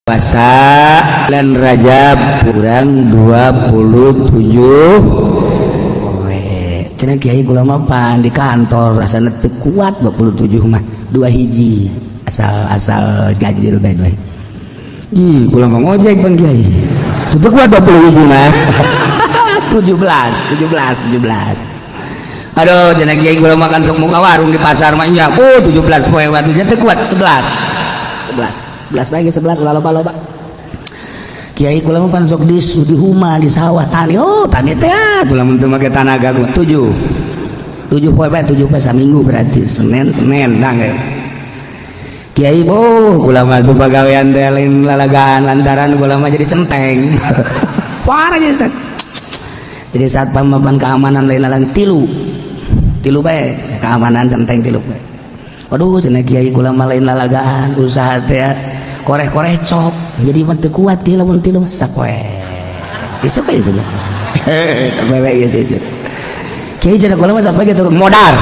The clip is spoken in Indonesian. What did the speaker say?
puasa bulan Rajab kurang 27 cenah kiai kula mah pan di kantor rasana teu kuat 27 mah 2 hiji asal ganjil bae we. Ih kula mah ngojek pan kiai. Teu kuat 20 hiji mah. 17. Aduh cenah kiai kula makan sok muka warung di pasar mah nya 17 poe waduh teu kuat 11 lagi 11 loba kiai kula mah pan sok di huma di sawah tani tani teh kula mun teu make tanaga 7 poe bae 7 poe saminggu berarti Senin dang kiai kula mah tuh pagawean teh lain lalagaan lantaran kula mah jadi centeng parah ya Ustaz jadi satpam papan keamanan lain tilu bae keamanan centeng tilu bae waduh cenah kiai kula mah lain lalagaan usaha teh koreh-koreh cok jadi mah teu kuat dia lamun tilu sapoe isu ka isu bebek ieu kiai cenah kula mah sampai gitu modar